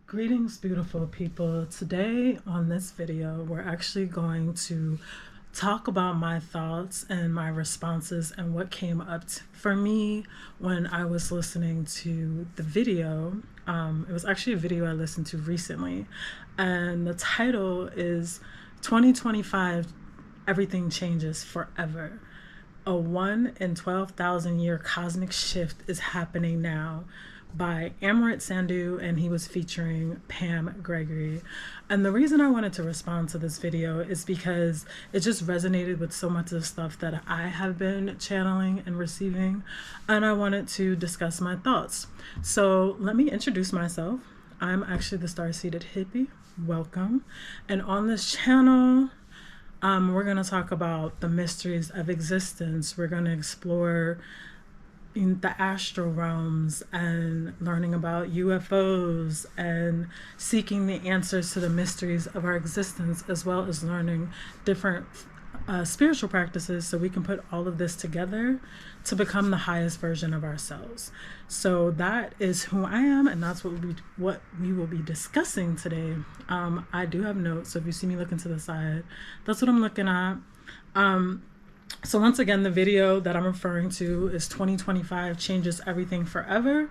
Greetings, beautiful people. Today on this video, we're actually going to talk about my thoughts and my responses and what came up for me when I was listening to the video. It was actually a video I listened to recently, and the title is 2025, Everything Changes Forever. A 1 in 12,000 year cosmic shift is happening now, by Amrit Sandhu, and he was featuring Pam Gregory. And the reason I wanted to respond to this video is because it just resonated with so much of the stuff that I have been channeling and receiving, and I wanted to discuss my thoughts. So let me introduce myself. I'm actually the Star-Seeded Hippie. Welcome. And on this channel, we're going to talk about the mysteries of existence. We're going to explore in the astral realms and learning about UFOs and seeking the answers to the mysteries of our existence, as well as learning different spiritual practices so we can put all of this together to become the highest version of ourselves. So that is who I am, and that's what we will be discussing today. I do have notes, so if you see me looking to the side, that's what I'm looking at. So once again, the video that I'm referring to is 2025 Changes Everything Forever,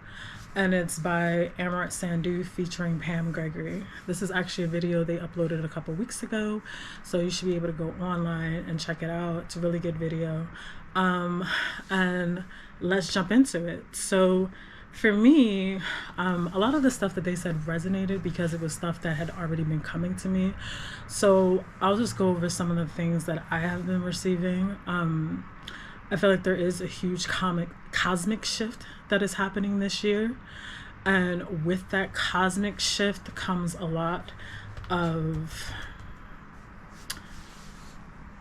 and it's by Amrit Sandhu featuring Pam Gregory. This is actually a video they uploaded a couple weeks ago, so you should be able to go online and check it out. It's a really good video. And let's jump into it. So for me, a lot of the stuff that they said resonated because it was stuff that had already been coming to me. So I'll just go over some of the things that I have been receiving. I feel like there is a huge cosmic shift that is happening this year. And with that cosmic shift comes a lot of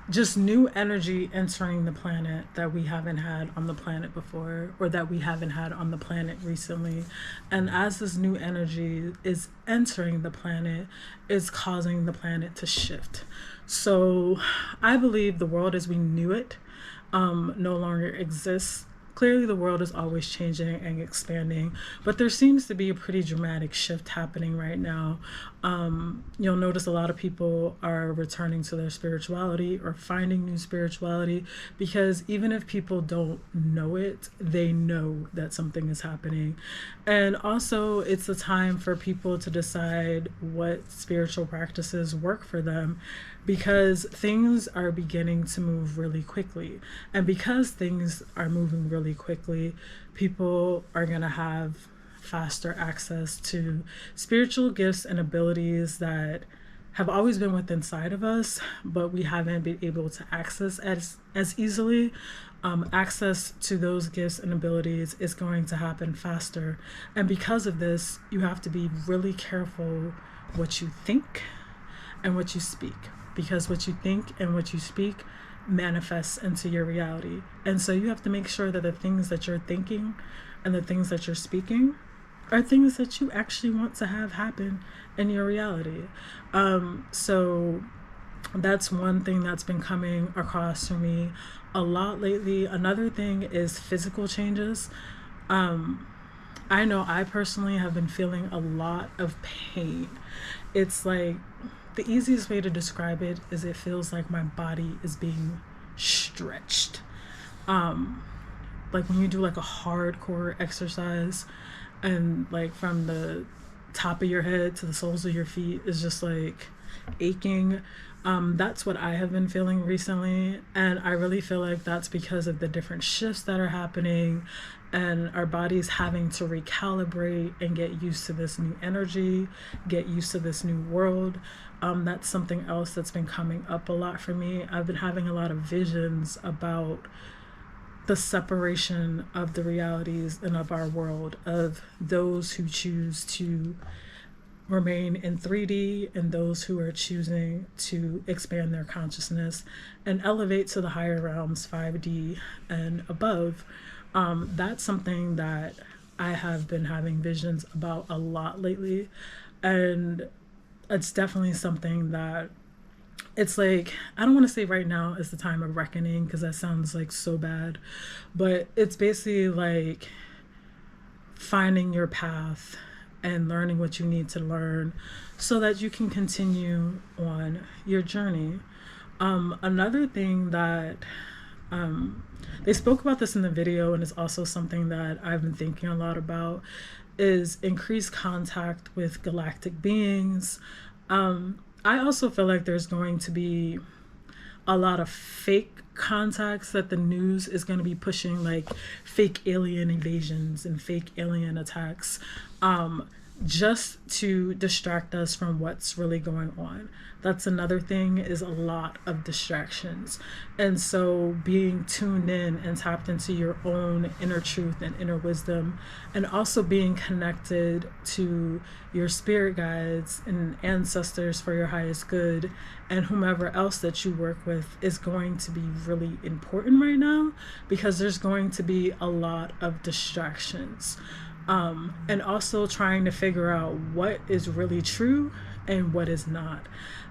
just new energy entering the planet that we haven't had on the planet before, or that we haven't had on the planet recently. And as this new energy is entering the planet, it's causing the planet to shift. So I believe the world as we knew it no longer exists. Clearly, the world is always changing and expanding, but there seems to be a pretty dramatic shift happening right now. You'll notice a lot of people are returning to their spirituality or finding new spirituality, because even if people don't know it, they know that something is happening. And also, it's a time for people to decide what spiritual practices work for them, because things are beginning to move really quickly. And because things are moving really quickly, people are going to have faster access to spiritual gifts and abilities that have always been within inside of us, but we haven't been able to access as easily. Access to those gifts and abilities is going to happen faster. And because of this, you have to be really careful what you think and what you speak, because what you think and what you speak manifests into your reality. And so you have to make sure that the things that you're thinking and the things that you're speaking are things that you actually want to have happen in your reality. So that's one thing that's been coming across for me a lot lately. Another thing is physical changes. I know I personally have been feeling a lot of pain. It's like, the easiest way to describe it is it feels like my body is being stretched. Like when you do like a hardcore exercise, and like from the top of your head to the soles of your feet is just like aching. That's what I have been feeling recently, and I really feel like that's because of the different shifts that are happening and our bodies having to recalibrate and get used to this new energy, get used to this new world. That's something else that's been coming up a lot for me. I've been having a lot of visions about the separation of the realities and of our world, of those who choose to remain in 3D and those who are choosing to expand their consciousness and elevate to the higher realms, 5D and above. That's something that I have been having visions about a lot lately, and it's definitely something that it's like, I don't want to say right now is the time of reckoning, because that sounds like so bad, but it's basically like finding your path and learning what you need to learn so that you can continue on your journey. Another thing that they spoke about this in the video, and it's also something that I've been thinking a lot about, is increased contact with galactic beings. I also feel like there's going to be a lot of fake contacts that the news is going to be pushing, like fake alien invasions and fake alien attacks, just to distract us from what's really going on. That's another thing, is a lot of distractions. And so being tuned in and tapped into your own inner truth and inner wisdom, and also being connected to your spirit guides and ancestors for your highest good, and whomever else that you work with, is going to be really important right now, because there's going to be a lot of distractions. And also trying to figure out what is really true and what is not.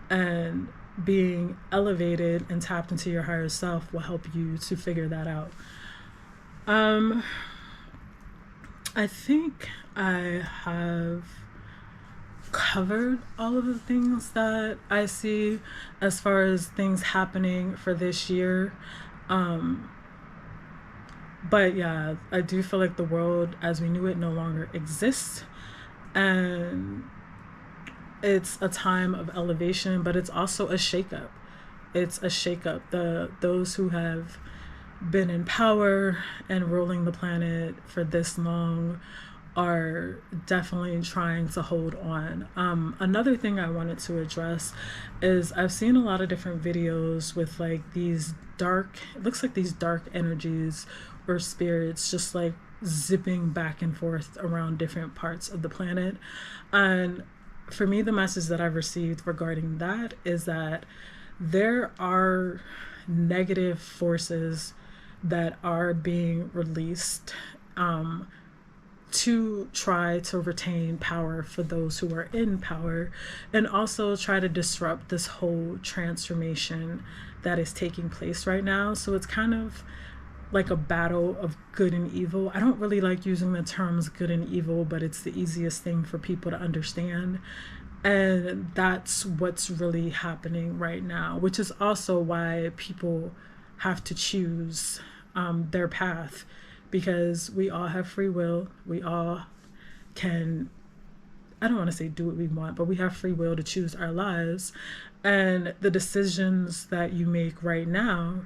And being elevated and tapped into your higher self will help you to figure that out. I think I have covered all of the things that I see as far as things happening for this year. But yeah, I do feel like the world as we knew it no longer exists, and it's a time of elevation, but it's also a shakeup. It's a shakeup. Those who have been in power and ruling the planet for this long are definitely trying to hold on. Another thing I wanted to address is I've seen a lot of different videos with like these dark, it looks like these dark energies or spirits just like zipping back and forth around different parts of the planet. And for me, the message that I've received regarding that is that there are negative forces that are being released to try to retain power for those who are in power, and also try to disrupt this whole transformation that is taking place right now. So it's kind of like a battle of good and evil. I don't really like using the terms good and evil, but it's the easiest thing for people to understand. And that's what's really happening right now, which is also why people have to choose their path, because we all have free will. We all can, I don't want to say do what we want, but we have free will to choose our lives. And the decisions that you make right now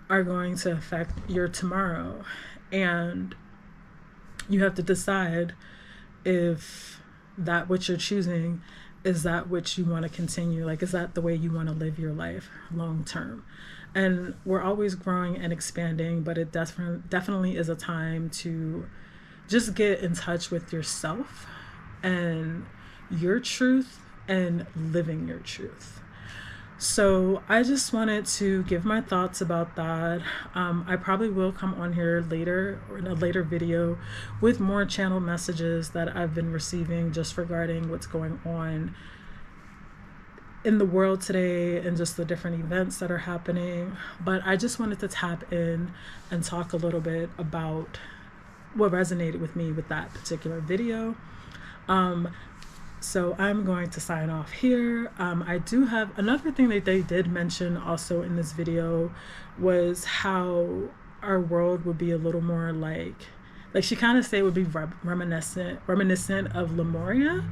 are going to affect your tomorrow. And you have to decide if that which you're choosing is that which you want to continue. Like, is that the way you want to live your life long term? And we're always growing and expanding, but it definitely is a time to just get in touch with yourself and your truth and living your truth. So I just wanted to give my thoughts about that. I probably will come on here later or in a later video with more channel messages that I've been receiving just regarding what's going on in the world today and just the different events that are happening. But I just wanted to tap in and talk a little bit about what resonated with me with that particular video. So I'm going to sign off here. I do have another thing that they did mention also in this video, was how our world would be a little more like she kind of said it would be reminiscent of Lemuria.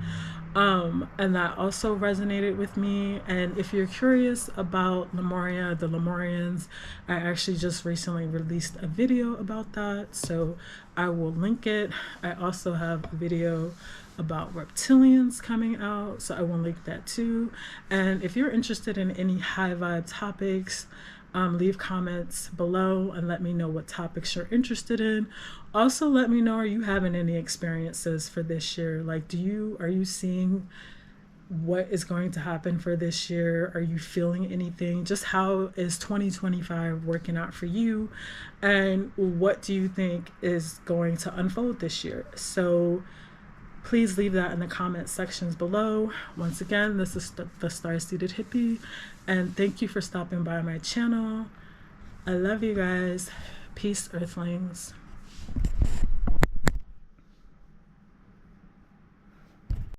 And that also resonated with me. And if you're curious about Lemuria, the Lemurians, I actually just recently released a video about that, so I will link it. I also have a video about reptilians coming out, so I will link that too. And if you're interested in any high vibe topics, leave comments below and let me know what topics you're interested in. Also, let me know, are you having any experiences for this year? Like, are you seeing what is going to happen for this year? Are you feeling anything? Just how is 2025 working out for you? And what do you think is going to unfold this year? So please leave that in the comment sections below. Once again, this is the Star-Seeded Hippie, and thank you for stopping by my channel. I love you guys. Peace, Earthlings.